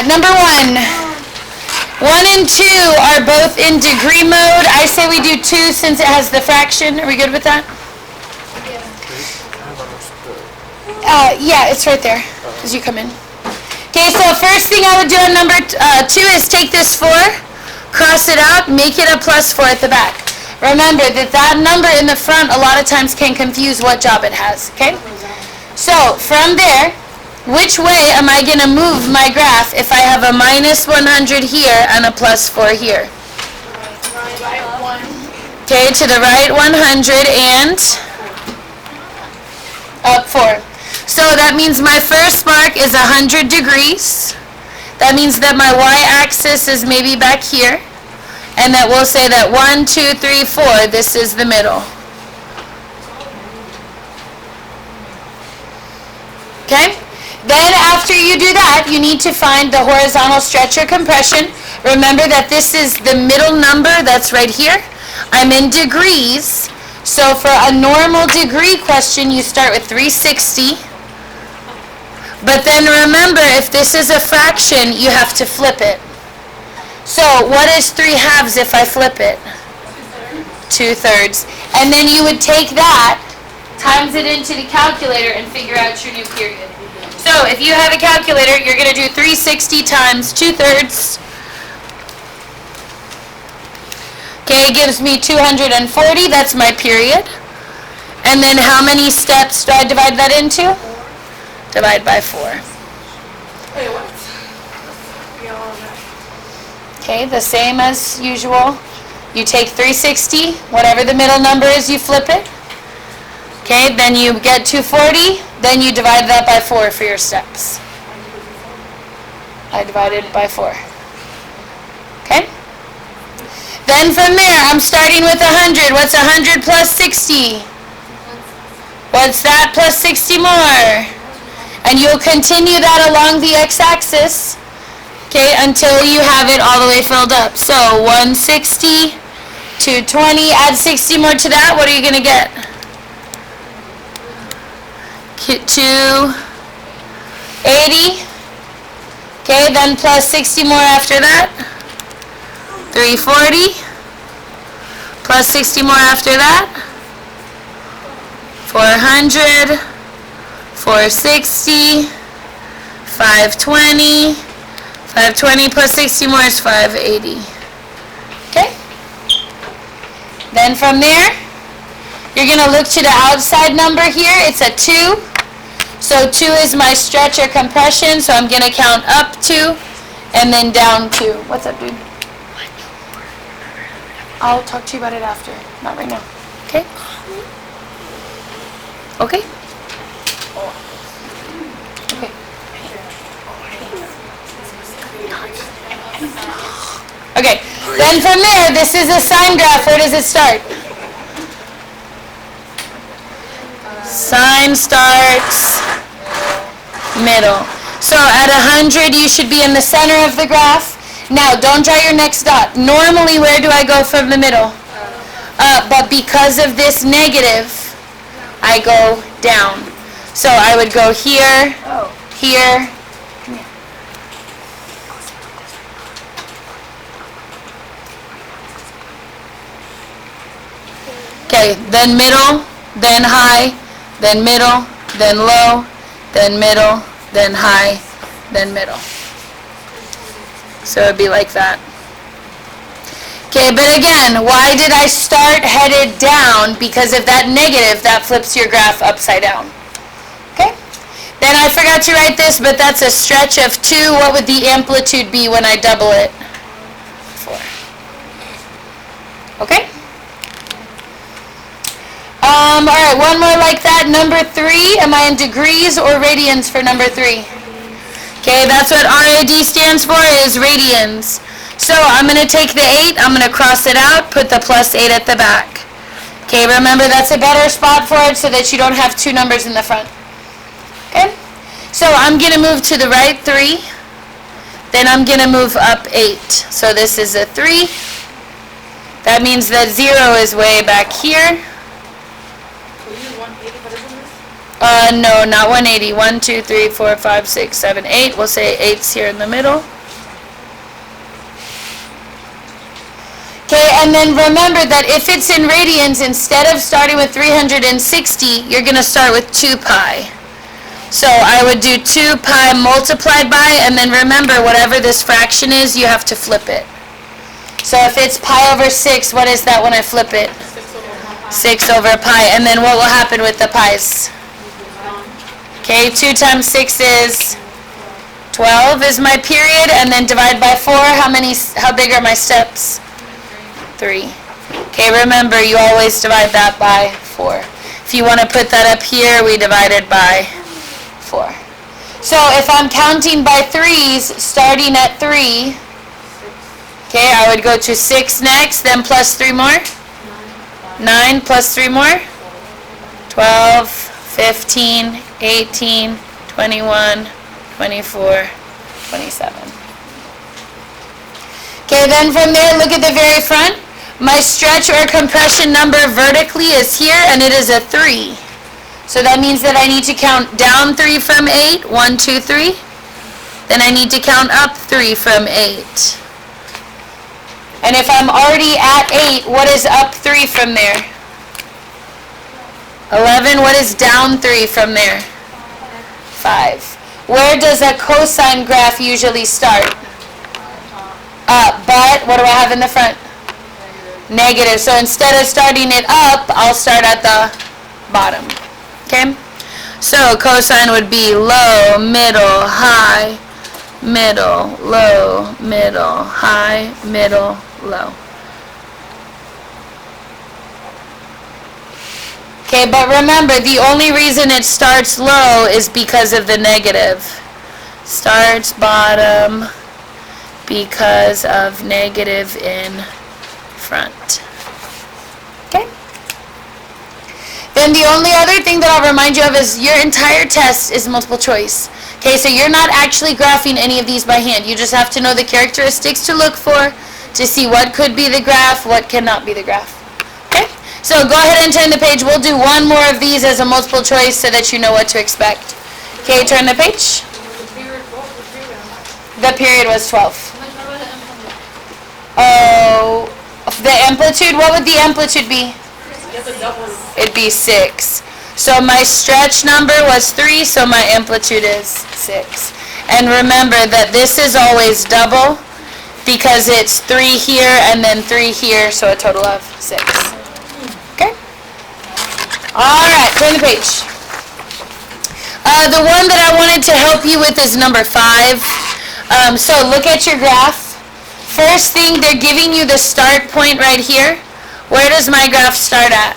Number 1. 1 and 2 are both in degree mode. I say we do 2 since it has the fraction. Are we good with that? Yeah, it's right there as you come in. Okay, so first thing I would do on number 2 is take this 4, cross it out, make it a +4 at the back. Remember that number in the front a lot of times can confuse what job it has, okay? So from there, which way am I going to move my graph if I have a -100 here and a +4 here? Okay, to the right 100 and up 4. So that means my first mark is 100 degrees. That means that my y-axis is maybe back here. And that we'll say that 1, 2, 3, 4, this is the middle. Okay? Then after you do that, you need to find the horizontal stretch or compression. Remember that this is the middle number that's right here. I'm in degrees. So for a normal degree question, you start with 360. But then remember, if this is a fraction, you have to flip it. So what is 3/2 if I flip it? 2/3. And then you would take that, times it into the calculator, and figure out your new period. So if you have a calculator, you're going to do 360 times 2/3. Okay, it gives me 240. That's my period. And then how many steps do I divide that into? Divide by 4. Wait, what? Okay, the same as usual. You take 360, whatever the middle number is, you flip it. Okay, then you get 240, then you divide that by 4 for your steps. I divided by 4. Okay? Then from there, I'm starting with 100. What's 100 plus 60? What's that plus 60 more? And you'll continue that along the x-axis, okay, until you have it all the way filled up. So 160, 220, add 60 more to that, what are you going to get? 280. Okay, then plus 60 more after that. 340. Plus 60 more after that. 400. 460. 520. 520 plus 60 more is 580. Okay? Then from there, you're going to look to the outside number here. It's a 2. So 2 is my stretch or compression, so I'm going to count up 2 and then down 2. What's up, dude? I'll talk to you about it after, not right now. Okay? Okay? Okay. Okay, then from there, this is a sine graph. Where does it start? Sine starts middle. So at 100, you should be in the center of the graph. Now, don't draw your next dot. Normally, where do I go from the middle? Up, but because of this negative, I go down. So I would go here, here. Okay, then middle, then high, then middle, then low, then middle, then high, then middle. So it would be like that. Okay, but again, why did I start headed down? Because of that negative, that flips your graph upside down. Okay? Then I forgot to write this, but that's a stretch of 2. What would the amplitude be when I double it? 4. Okay? Alright, one more like that. Number 3, am I in degrees or radians for number 3? Okay, that's what RAD stands for, is radians. So I'm going to take the 8, I'm going to cross it out, put the plus 8 at the back. Okay, remember that's a better spot for it so that you don't have 2 numbers in the front. Okay, so I'm going to move to the right 3, then I'm going to move up 8. So this is a 3. That means that 0 is way back here. No, not 180. 1, 2, 3, 4, 5, 6, 7, 8. We'll say 8's here in the middle. Okay, and then remember that if it's in radians, instead of starting with 360, you're going to start with 2 pi. So I would do 2 pi multiplied by, and then remember, whatever this fraction is, you have to flip it. So if it's pi over 6, what is that when I flip it? 6 over pi. And then what will happen with the pi's? Okay, 2 times 6 is 12 is my period, and then divide by 4. How big are my steps? 3. Okay, remember, you always divide that by 4. If you want to put that up here, we divide it by 4. So if I'm counting by 3's, starting at 3, okay, I would go to 6 next, then plus 3 more. 9 plus 3 more. 12, 15, 18, 21, 24, 27. Okay, then from there, look at the very front. My stretch or compression number vertically is here, and it is a 3. So that means that I need to count down 3 from 8. 1, 2, 3. Then I need to count up 3 from 8. And if I'm already at 8, what is up 3 from there? 11. What is down 3 from there? 5. Where does a cosine graph usually start? Up. But what do I have in the front? Negative. So instead of starting it up, I'll start at the bottom. Okay? So cosine would be low, middle, high, middle, low, middle, high, middle, low. Okay, but remember, the only reason it starts low is because of the negative. Starts bottom because of negative in front. Okay? Then the only other thing that I'll remind you of is your entire test is multiple choice. Okay, so you're not actually graphing any of these by hand. You just have to know the characteristics to look for to see what could be the graph, what cannot be the graph. Okay? So go ahead and turn the page. We'll do one more of these as a multiple choice so that you know what to expect. Okay, turn the page. The period was 12. Oh, the amplitude, what would the amplitude be? It'd be 6. So my stretch number was 3, so my amplitude is 6. And remember that this is always double because it's 3 here and then 3 here, so a total of 6. Okay? Alright, turn the page. The one that I wanted to help you with is number 5. So look at your graph. First thing, they're giving you the start point right here. Where does my graph start at?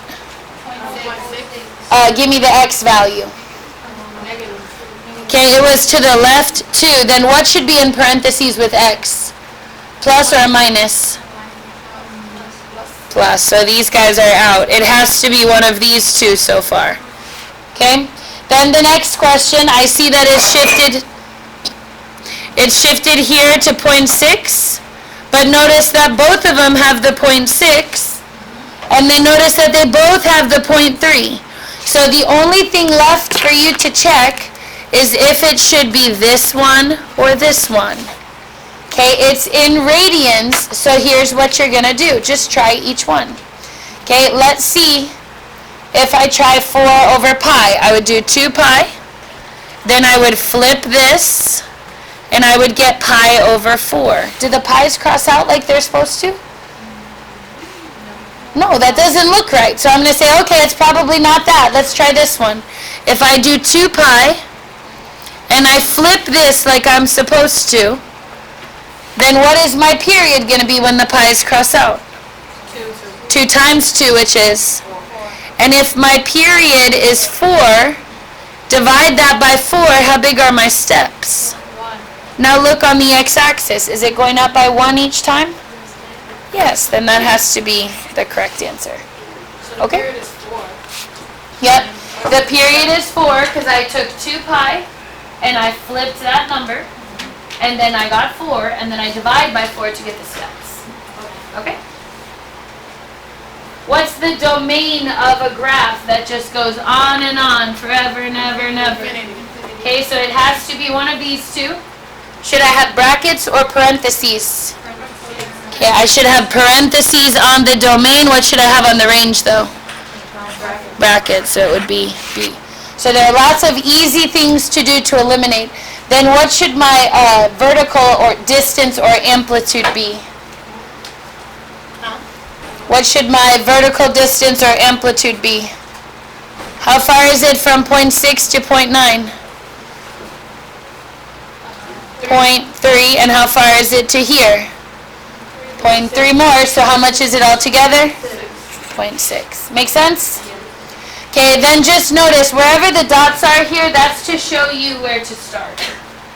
Give me the x value. Okay, it was to the left 2. Then what should be in parentheses with x? Plus or minus? Plus. So these guys are out. It has to be one of these two so far. Okay? Then the next question, I see that it's shifted here to 0.6. But notice that both of them have the 0.6. And then notice that they both have the 0.3. So the only thing left for you to check is if it should be this one or this one. Okay, it's in radians, so here's what you're going to do. Just try each one. Okay, let's see if I try 4 over pi. I would do 2 pi. Then I would flip this, and I would get pi over 4. Do the pi's cross out like they're supposed to? No, that doesn't look right. So I'm going to say, okay, it's probably not that. Let's try this one. If I do 2 pi, and I flip this like I'm supposed to, then what is my period going to be when the pi's cross out? 2 times 2, which is? And if my period is 4, divide that by 4, how big are my steps? 1. Now look on the x-axis. Is it going up by 1 each time? Yes, then that has to be the correct answer. So the period is 4. Yep. The period is 4 because I took 2 pi and I flipped that number and then I got 4 and then I divide by 4 to get the steps. Okay? What's the domain of a graph that just goes on and on forever and ever and ever? Okay, so it has to be one of these two. Should I have brackets or parentheses? Okay, I should have parentheses on the domain. What should I have on the range though? Brackets, so it would be B. So there are lots of easy things to do to eliminate. Then what should my vertical or distance or amplitude be? What should my vertical distance or amplitude be? How far is it from 0.6 to 0.9? 0.3, and how far is it to here? 0.3 more, so how much is it all together? 0.6. Make sense? Okay, then just notice wherever the dots are here, that's to show you where to start.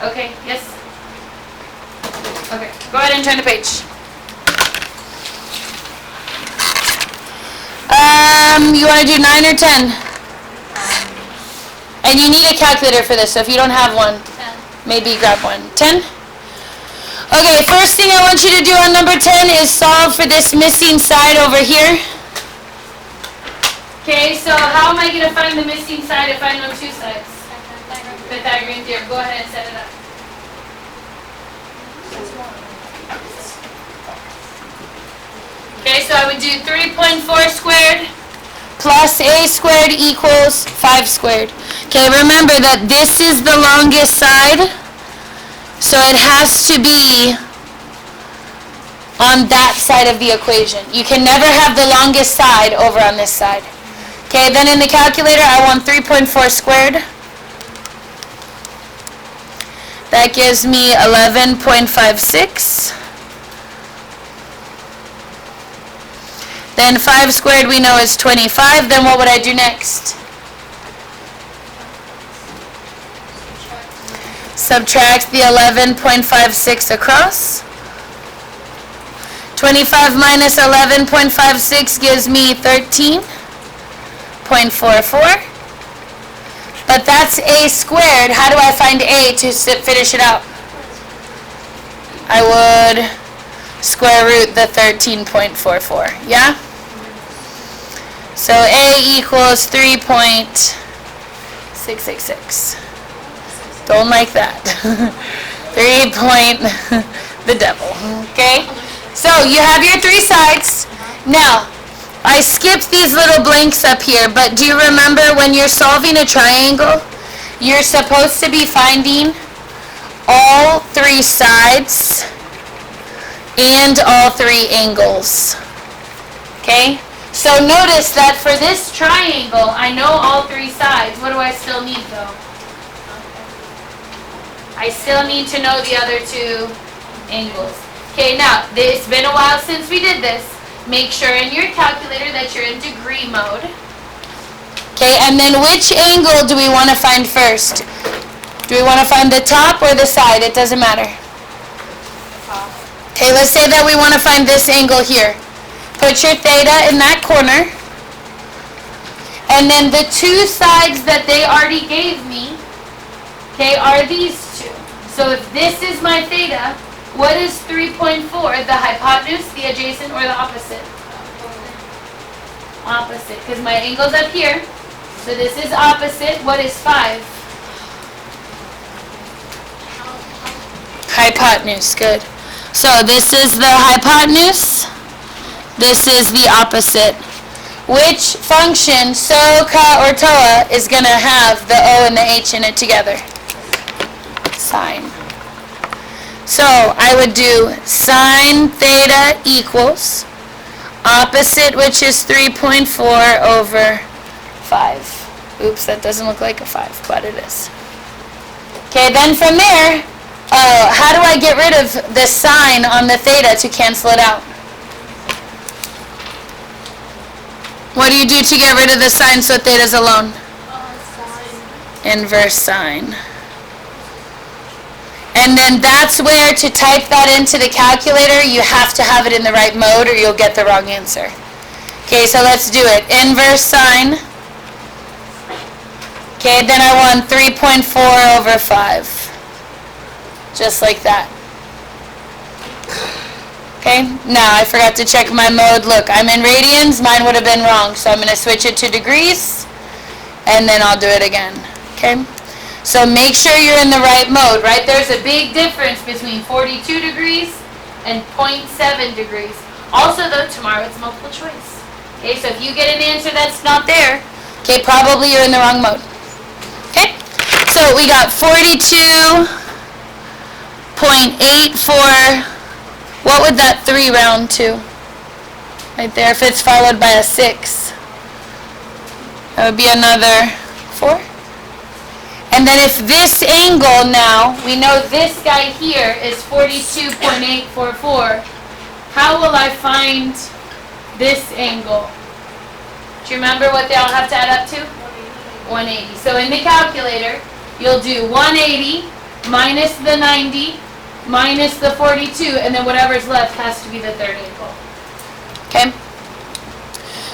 Okay, yes? Okay, go ahead and turn the page. You want to do 9 or 10? And you need a calculator for this, so if you don't have one, maybe grab one. 10? Okay, first thing I want you to do on number 10 is solve for this missing side over here. Okay, so how am I going to find the missing side if I know two sides? Pythagorean theorem. Go ahead and set it up. Okay, so I would do 3.4 squared plus a squared equals 5 squared. Okay, remember that this is the longest side, so it has to be on that side of the equation. You can never have the longest side over on this side. Okay, then in the calculator I want 3.4 squared. That gives me 11.56. Then 5 squared we know is 25. Then what would I do next? Subtract the 11.56 across. 25 minus 11.56 gives me 13.44. But that's a squared. How do I find a to finish it out? I would square root the 13.44. Yeah? So a equals 3.666. Don't like that. 3 point the devil. Okay? So you have your three sides. Now, I skipped these little blanks up here, but do you remember when you're solving a triangle, you're supposed to be finding all three sides and all three angles. Okay? So notice that for this triangle, I know all three sides. What do I still need though? I still need to know the other two angles. Okay, now, it's been a while since we did this. Make sure in your calculator that you're in degree mode. Okay, and then which angle do we want to find first? Do we want to find the top or the side? It doesn't matter. Okay, let's say that we want to find this angle here. Put your theta in that corner. And then the two sides that they already gave me, okay, are these two. So if this is my theta, what is 3.4? The hypotenuse, the adjacent, or the opposite? Opposite, because my angle's up here. So this is opposite. What is 5? Hypotenuse, good. So this is the hypotenuse. This is the opposite. Which function, SO, CA, or TOA, is going to have the O and the H in it together? Sine. So I would do sine theta equals opposite, which is 3.4 over 5. Oops, that doesn't look like a 5, but it is. Okay, then from there, how do I get rid of the sine on the theta to cancel it out? What do you do to get rid of the sine so theta's alone? Inverse sine. And then that's where to type that into the calculator, you have to have it in the right mode or you'll get the wrong answer. Okay, so let's do it. Inverse sine. Okay, then I want 3.4 over 5. Just like that. Okay, now I forgot to check my mode. Look, I'm in radians. Mine would have been wrong, so I'm going to switch it to degrees, and then I'll do it again. Okay, so make sure you're in the right mode, right? There's a big difference between 42 degrees and 0.7 degrees. Also, though, tomorrow it's multiple choice. Okay, so if you get an answer that's not there, okay, probably you're in the wrong mode. Okay, so we got 42.84. What would that 3 round to? Right there, if it's followed by a 6. That would be another 4. And then if this angle now, we know this guy here is 42.844, how will I find this angle? Do you remember what they all have to add up to? 180. So in the calculator, you'll do 180 minus the 90 minus the 42, and then whatever's left has to be the third angle. Okay?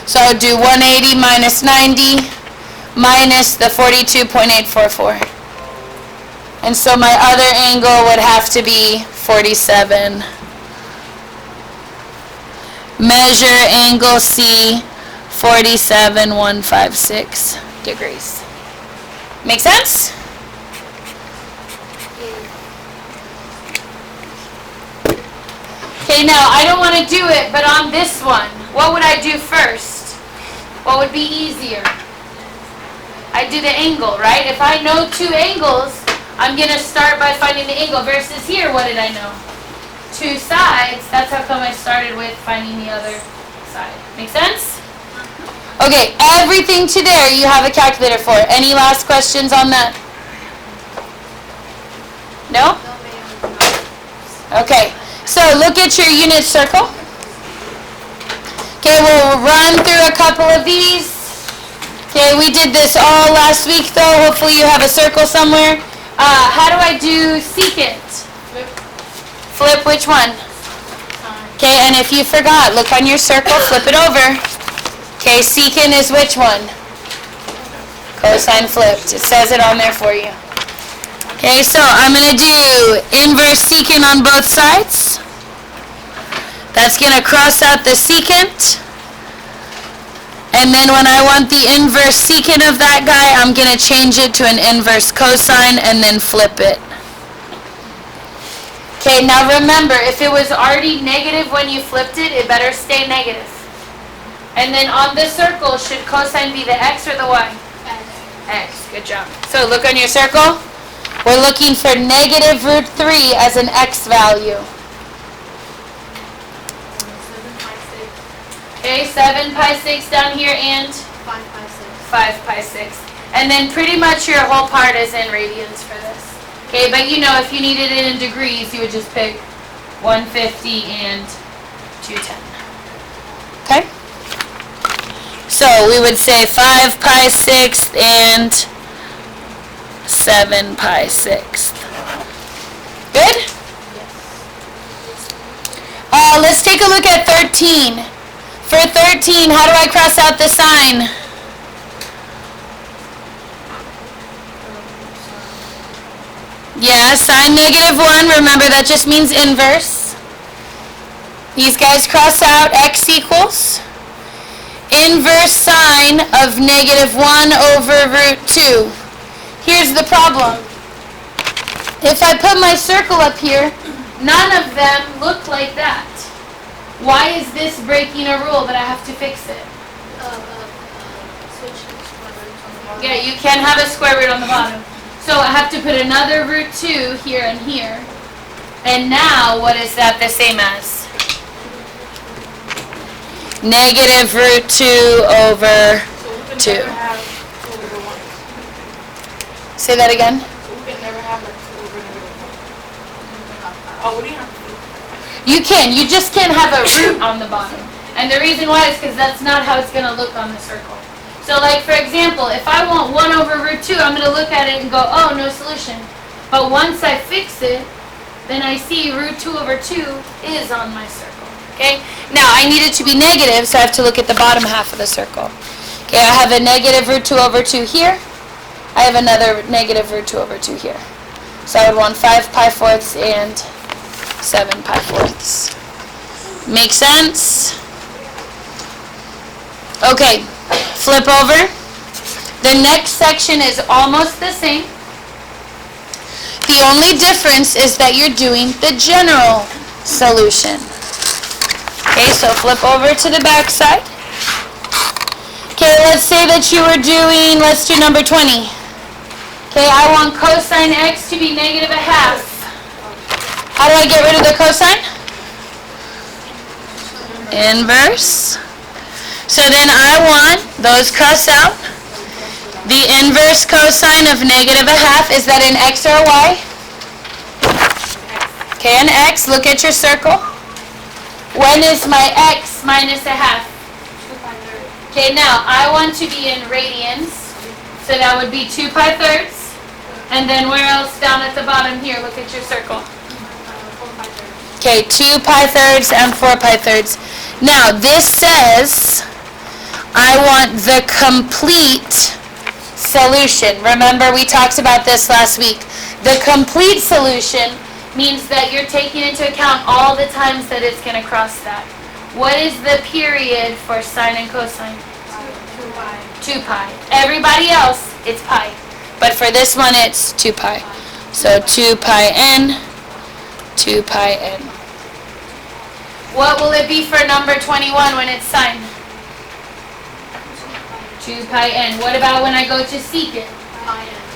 So I would do 180 minus 90 minus the 42.844. And so my other angle would have to be 47. Measure angle C, 47.156 degrees. Make sense? Okay, now I don't want to do it, but on this one, what would I do first? What would be easier? I do the angle, right? If I know 2 angles, I'm going to start by finding the angle. Versus here, what did I know? 2 sides. That's how come I started with finding the other side. Make sense? Okay, everything to there you have a calculator for. Any last questions on that? No? Okay. So look at your unit circle. Okay, we'll run through a couple of these. Okay, we did this all last week though. Hopefully you have a circle somewhere. How do I do secant? Flip which one? Okay, and if you forgot, look on your circle, flip it over. Okay, secant is which one? Cosine flipped. It says it on there for you. Okay, so I'm going to do inverse secant on both sides. That's going to cross out the secant. And then when I want the inverse secant of that guy, I'm going to change it to an inverse cosine and then flip it. Okay, now remember, if it was already negative when you flipped it, it better stay negative. And then on the circle, should cosine be the x or the y? X. Good job. So look on your circle. We're looking for negative root 3 as an x value. Okay, 7 pi 6 down here and 5 pi 6. 5 pi 6. And then pretty much your whole part is in radians for this. Okay, but you know if you needed it in degrees, you would just pick 150 and 210. Okay? So we would say 5 pi 6th and 7 pi 6th. Good? Let's take a look at 13. For 13, how do I cross out the sign? Yeah, sine negative 1. Remember, that just means inverse. These guys cross out. X equals inverse sine of negative 1 over root 2. Here's the problem. If I put my circle up here, none of them look like that. Why is this breaking a rule that I have to fix it? Switch to square roots on the bottom. Yeah, you can have a square root on the bottom. So I have to put another root 2 here and here. And now, what is that the same as? Negative root 2 over So we can 2. never have 2 over 1. Say that again. So we can never have like 2 over negative 1. Oh, what do you have to do? You can. You just can't have a root on the bottom. And the reason why is because that's not how it's going to look on the circle. So like, for example, if I want 1 over root 2, I'm going to look at it and go, oh, no solution. But once I fix it, then I see root 2 over 2 is on my circle. Okay? Now, I need it to be negative, so I have to look at the bottom half of the circle. Okay, I have a negative root 2 over 2 here. I have another negative root 2 over 2 here. So I would want 5 pi fourths and 7 pi fourths. Make sense? Okay, flip over. The next section is almost the same. The only difference is that you're doing the general solution. Okay, so flip over to the back side. Okay, let's say that you were doing, let's do number 20. Okay, I want cosine x to be negative a half. How do I get rid of the cosine? Inverse. So then I want, those cross out. The inverse cosine of negative a half, is that an x or a y? Okay, an x, look at your circle. When is my x minus a half? Okay, now I want to be in radians, so that would be 2 pi thirds. And then where else down at the bottom here, look at your circle. Okay, 2 pi thirds and 4 pi thirds. Now this says I want the complete solution. Remember, we talked about this last week. The complete solution means that you're taking into account all the times that it's going to cross that. What is the period for sine and cosine? 2 pi. Everybody else, it's pi. But for this one, it's 2 pi. So 2 pi n, 2 pi n. What will it be for number 21 when it's sine? 2 pi n. What about when I go to secant?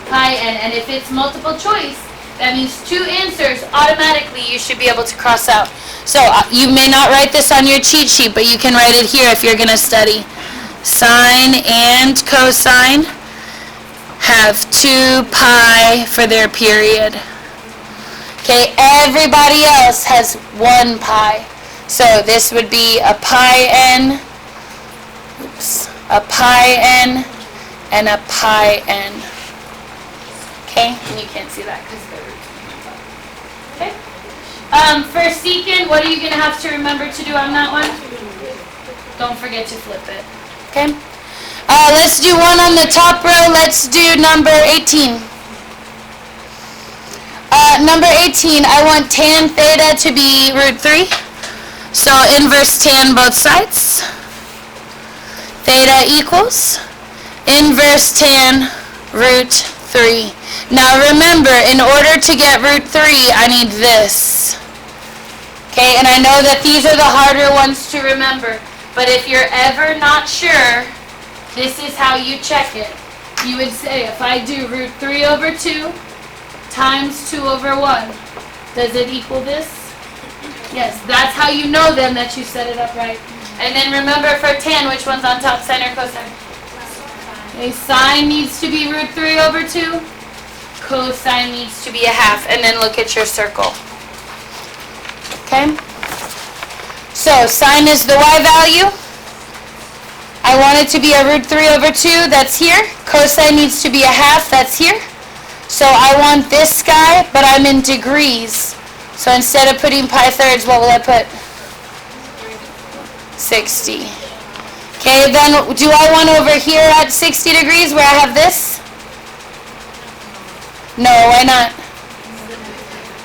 Pi n. And if it's multiple choice, that means 2 answers, automatically you should be able to cross out. So you may not write this on your cheat sheet, but you can write it here if you're going to study. Sine and cosine have 2 pi for their period. Okay, everybody else has 1 pi. So this would be a pi n, a pi n, and a pi n. Okay, and you can't see that because the root's okay. For secant, what are you going to have to remember to do on that one? Don't forget to flip it. Okay. Let's do one on the top row. Let's do number 18. Number 18, I want tan theta to be root 3. So inverse tan both sides. Theta equals inverse tan root 3. Now remember, in order to get root 3, I need this. Okay, and I know that these are the harder ones to remember. But if you're ever not sure, this is how you check it. You would say, if I do root 3 over 2 times 2 over 1, does it equal this? Yes, that's how you know then that you set it up right. And then remember for tan, which one's on top, sine or cosine? Okay, sine needs to be root 3 over 2. Cosine needs to be a half. And then look at your circle. Okay? So sine is the y value. I want it to be a root 3 over 2. That's here. Cosine needs to be a half. That's here. So I want this guy, but I'm in degrees. So instead of putting pi thirds, what will I put? 60. Okay, then do I want over here at 60 degrees where I have this? No, why not?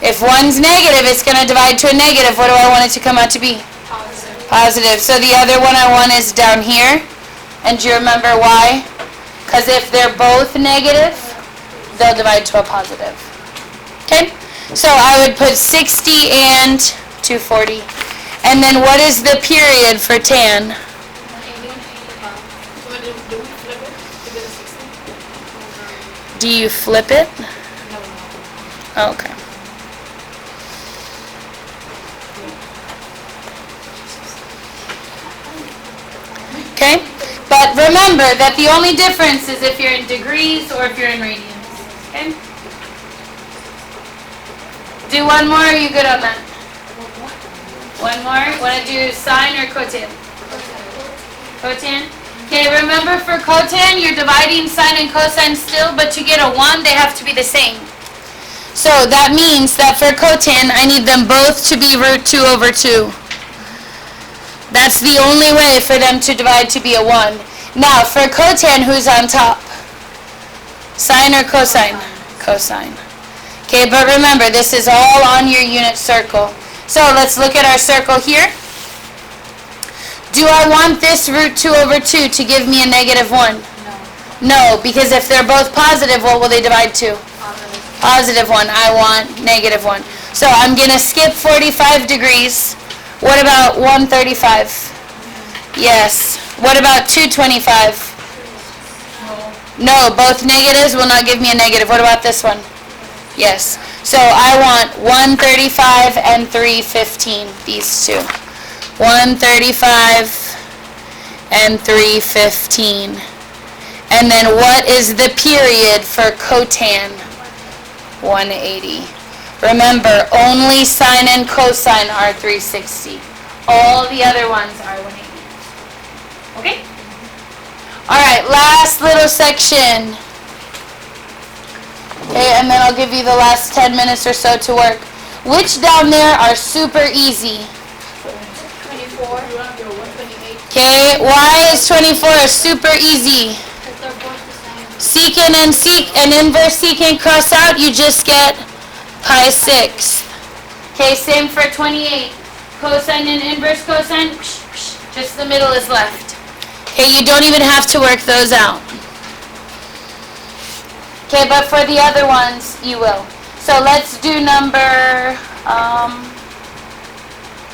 If one's negative, it's going to divide to a negative. What do I want it to come out to be? Positive. So the other one I want is down here. And do you remember why? Because if they're both negative, they'll divide to a positive. Okay? So I would put 60 and 240. And then what is the period for tan? Do you flip it? Okay. Okay? But remember that the only difference is if you're in degrees or if you're in radians. Okay? Do one more, or are you good on that? One more? Want to do sine or cotan? Cotan? Okay, remember for cotan, you're dividing sine and cosine still, but to get a 1, they have to be the same. So that means that for cotan, I need them both to be root 2 over 2. That's the only way for them to divide to be a 1. Now, for cotan, who's on top? Sine or cosine? Cosine. Okay, but remember, this is all on your unit circle. So let's look at our circle here. Do I want this root 2 over 2 to give me a negative 1? No, because if they're both positive, what will they divide to? Positive 1. I want negative 1. So I'm going to skip 45 degrees. What about 135? Yes. What about 225? No, both negatives will not give me a negative. What about this one? Yes. So I want 135 and 315, these two. 135 and 315. And then what is the period for cotan? 180. Remember, only sine and cosine are 360. All the other ones are 180. Okay? Alright, last little section. Okay, and then I'll give you the last 10 minutes or so to work. Which down there are super easy? 24. 128. Okay, why is 24 super easy? Because they're both the same. Secant and inverse secant cross out, you just get pi 6. Okay, same for 28. Cosine and inverse cosine, just the middle is left. Okay, you don't even have to work those out. Okay, but for the other ones, you will. So let's do number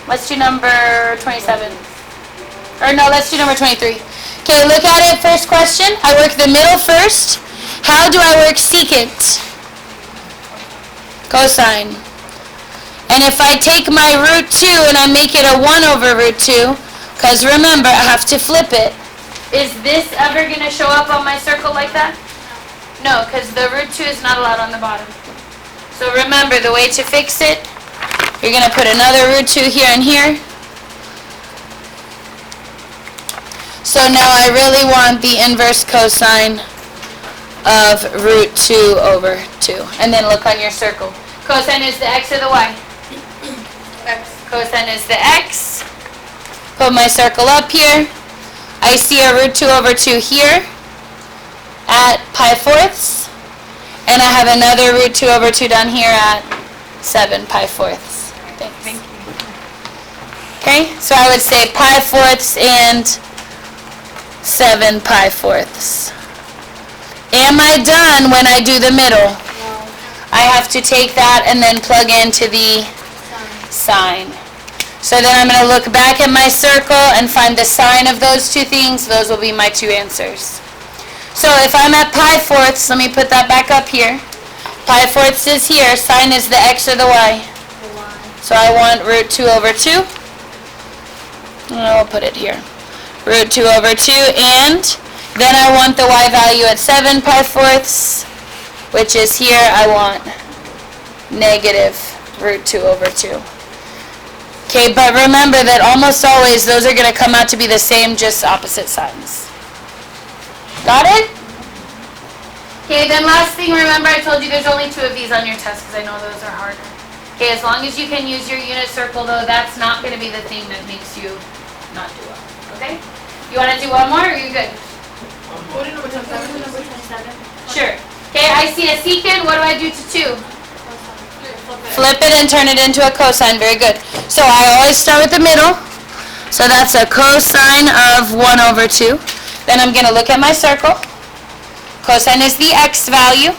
27. Or no, let's do number 23. Okay, look at it. First question. I work the middle first. How do I work secant? Cosine. And if I take my root 2 and I make it a 1 over root 2, because remember, I have to flip it. Is this ever going to show up on my circle like that? No, because the root 2 is not allowed on the bottom. So remember, the way to fix it, you're going to put another root 2 here and here. So now I really want the inverse cosine of root 2 over 2. And then look on your circle. Cosine is the x or the y? X. Cosine is the x. Put my circle up here. I see a root 2 over 2 here at pi fourths. And I have another root 2 over 2 down here at 7 pi fourths. Thanks. Okay, so I would say pi fourths and 7 pi fourths. Am I done when I do the middle? No. I have to take that and then plug into the sine. So then I'm going to look back at my circle and find the sine of those two things. Those will be my two answers. So if I'm at pi fourths, let me put that back up here. Pi fourths is here. Sine is the x or the y. The y. So I want root 2 over 2. And I'll put it here. Root 2 over 2, and then I want the y value at 7 pi fourths, which is here. I want negative root 2 over 2. Okay, but remember that almost always those are going to come out to be the same, just opposite signs. Got it? Okay, then last thing, remember I told you there's only 2 of these on your test because I know those are harder. Okay, as long as you can use your unit circle though, that's not going to be the thing that makes you not do well. Okay? You want to do one more or are you good? What is number 27? Number 27. Sure. Okay, I see a secant. What do I do to 2? Flip Flip it and turn it into a cosine. Very good. So I always start with the middle. So that's a cosine of 1 over 2. Then I'm going to look at my circle. Cosine is the x value.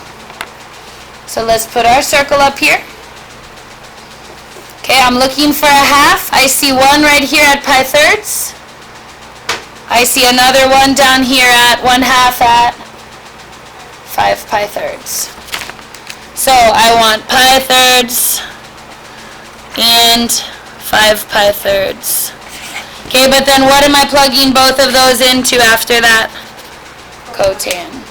So let's put our circle up here. Okay, I'm looking for a half. I see one right here at pi thirds. I see another one down here at 1/2 at 5 pi thirds. So I want pi thirds and 5 pi thirds. Okay, but then what am I plugging both of those into after that? Cotan.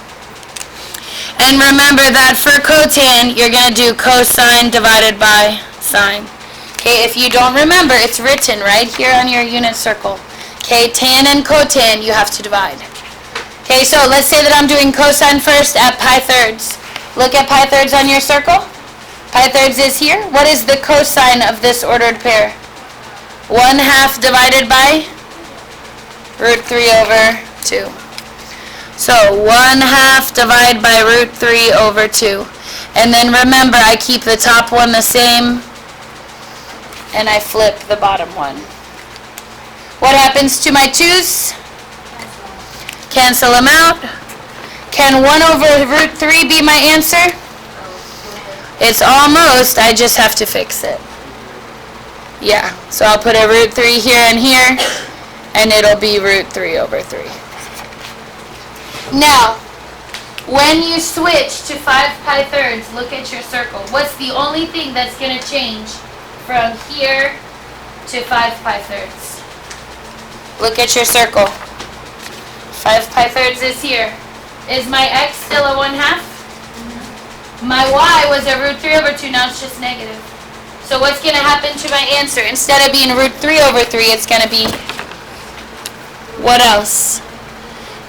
And remember that for cotan, you're going to do cosine divided by sine. Okay, if you don't remember, it's written right here on your unit circle. Okay, tan and cotan, you have to divide. Okay, so let's say that I'm doing cosine first at pi thirds. Look at pi thirds on your circle. Pi thirds is here. What is the cosine of this ordered pair? 1/2 divided by root 3 over 2. So 1/2 divided by root 3 over 2. And then remember, I keep the top one the same, and I flip the bottom one. What happens to my 2's? Cancel them out. Can 1 over root 3 be my answer? It's almost, I just have to fix it. Yeah, so I'll put a root 3 here and here, and it'll be root 3 over 3. Now, when you switch to 5 pi thirds, look at your circle. What's the only thing that's going to change from here to 5 pi thirds? Look at your circle. 5 pi thirds is here. Is my x still a 1/2? My y was a root 3 over 2, now it's just negative. So what's going to happen to my answer? Instead of being root 3 over 3, it's going to be, what else?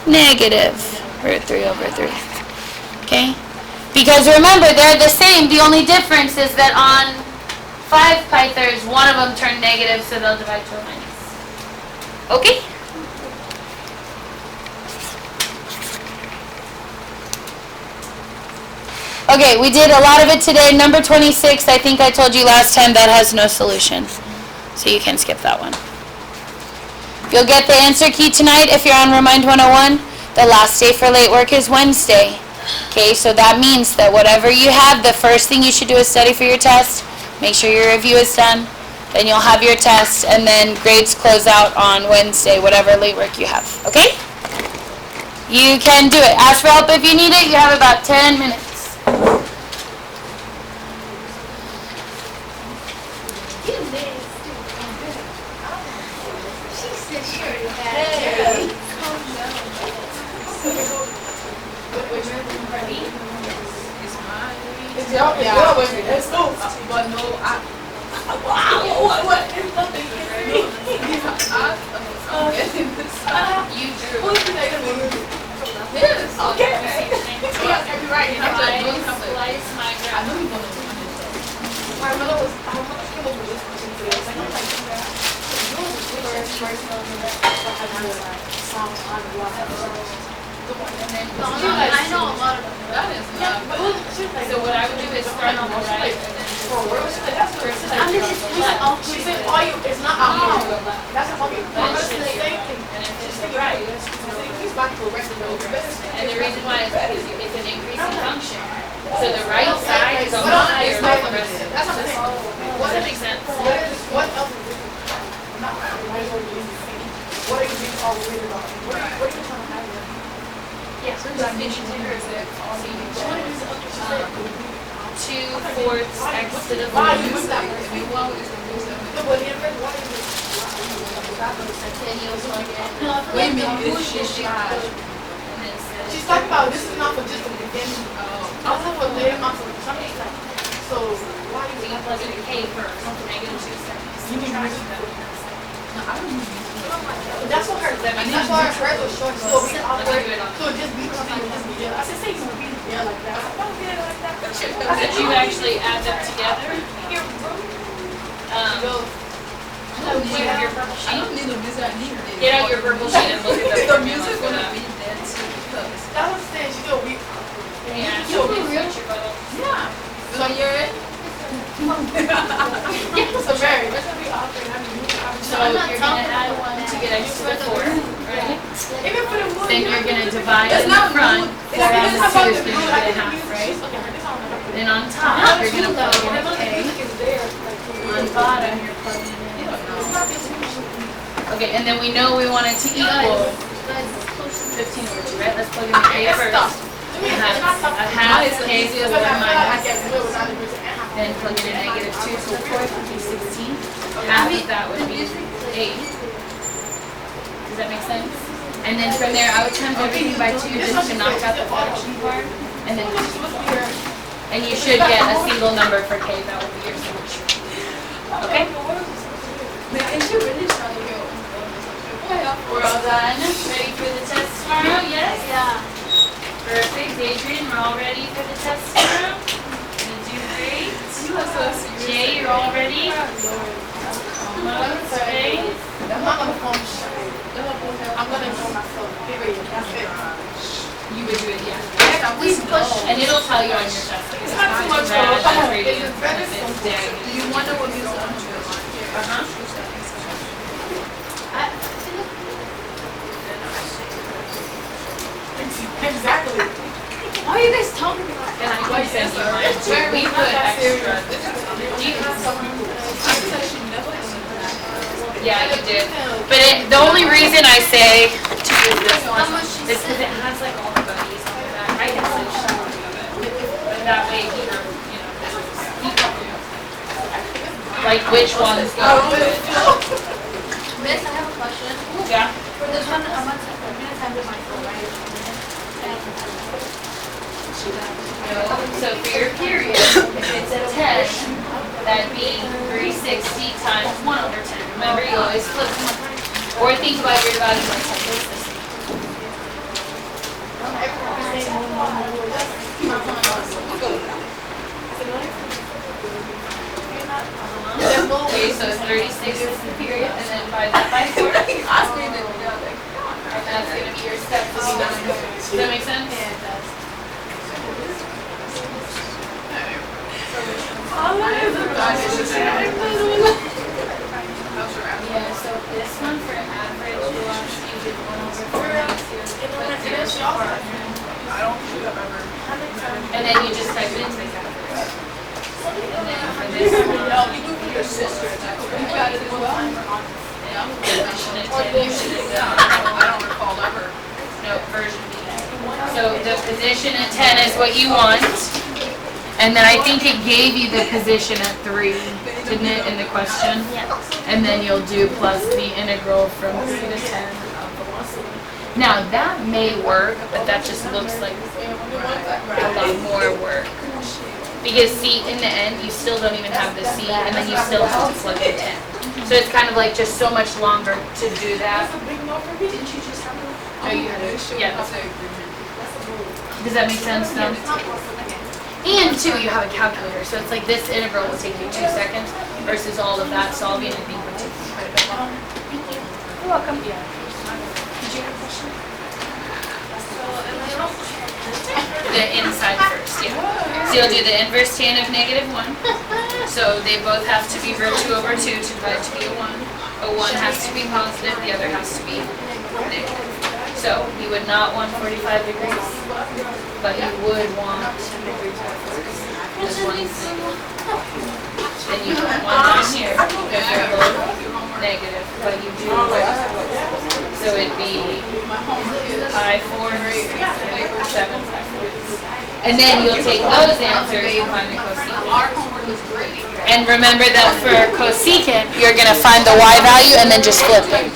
Negative root 3 over 3. Okay? Because remember, they're the same. The only difference is that on 5 pi thirds, one of them turned negative, so they'll divide to a minus. Okay? Okay, we did a lot of it today. Number 26, I think I told you last time, that has no solution. So you can skip that one. You'll get the answer key tonight if you're on Remind 101. The last day for late work is Wednesday. Okay, so that means that whatever you have, the first thing you should do is study for your test. Make sure your review is done. Then you'll have your test, and then grades close out on Wednesday, whatever late work you have. Okay? You can do it. Ask for help if you need it. You have about 10 minutes. Yeah, let's go. But no, what? It's nothing. You drew. This. Okay. Yeah, you're right. You have to slice my graph. I know you're going to do this. My mother was, came up with this question today. I was like, I know a lot of that is not. So what I would do is start on the right and then just she said, it's not out here. That's a fucking right. And the reason why is because it's an increasing function. So the right side is a lot higher than the rest of it. Does that make sense? What else is it? What are you being all weird about? What are you trying to have? Yeah, so that means you take her as if 2/4 x to the 4. Then you'll plug in. She's talking about this is not for just the beginning. I was talking about later on something. So why do you plug in a k first? Negative 2 seconds. You can use that. No, I don't use it. That's what her. That's why her hair was short. So we operate. So it just be I said, say you be there like that. I don't get it like that. Did you actually add them together? You have your purple sheet. I don't need a music. I need it. Get out your purple sheet and look at the music when I be dead too. That's what I'm saying. She's gonna be. Yeah. She'll be real. Yeah. So you're it. So Mary, what's gonna be operating? So you're going to add 1 to get x to the 4, right? Then you're going to divide in the front. 4 on the 2 is going to be a half, right? Then on top, you're going to plug in a k. On bottom, you're plugging in a. Okay, and then we know we want it to equal 15 over 2, right? Let's plug in the k first. A half k to 1 minus. Then plug in a negative 2 to the 4th would be 16. Half of that would be 8. Does that make sense? And then from there, I would times everything by 2 just to knock out the fraction part. And then you should get a single number for k. That would be your solution. Okay? We're all done. Ready for the test tomorrow? Yes? Yeah. Perfect. Adrian, we're all ready for the test tomorrow? You're gonna do great. Jay, you're all ready? Almost, right? I'm not gonna phone I'm gonna show myself. Period. That's it. You would do it, yeah. Please push. And it'll tell you on your test. It's not too much though. It's better. Do you wonder what music I'm doing? you guys talking about? And I can send you mine too. We put extra. Do you have someone? Yeah, you did. But the only reason I say to use this one is because it has like all the buddies on the back. I guess it should be. But that way you know, like which ones go with it. Miss, I have a question. Yeah. For this one, I'm gonna time to my phone, right? So for your period, if it's a 10, that'd be 360 times 1 over 10. Remember, you always flip them. Or think about your dividing by 10. Okay, so 36 is the period, and then divide that by 4. And that's going to be your step. Does that make sense? Yeah, it does. Yeah, so this one for average, you'll actually do 1 over 4 next year. And then you just type it into the calculator. And then for this one, your sister, you got it as well? Division of 10, you should have done. I don't recall ever. No, version B. So the position at 10 is what you want. And then I think it gave you the position at 3, didn't it, in the question? And then you'll do plus the integral from 3 to 10 of velocity. Now, that may work, but that just looks like a lot more work. Because see, in the end, you still don't even have the C, and then you still have to plug the 10. So it's kind of like just so much longer to do that. Didn't you just have Oh, you had it? Yeah. Does that make sense now? And two, you have a calculator, so it's like this integral will take you 2 seconds versus all of that solving, I think would take you quite a bit longer. Thank you. You're welcome. Yeah. Did you have a question? The inside first, yeah. So you'll do the inverse tan of -1. So they both have to be root 2 over 2 to divide to be a 1. A 1 has to be positive, the other has to be negative. So you would not want 45 degrees, but you would want this one is negative. Then you put 1 down here because they're both negative, but you do so it'd be pi 4, 7 pi 4. And then you'll take those answers and find the cosecant. And remember that for cosecant, you're going to find the y value and then just flip it.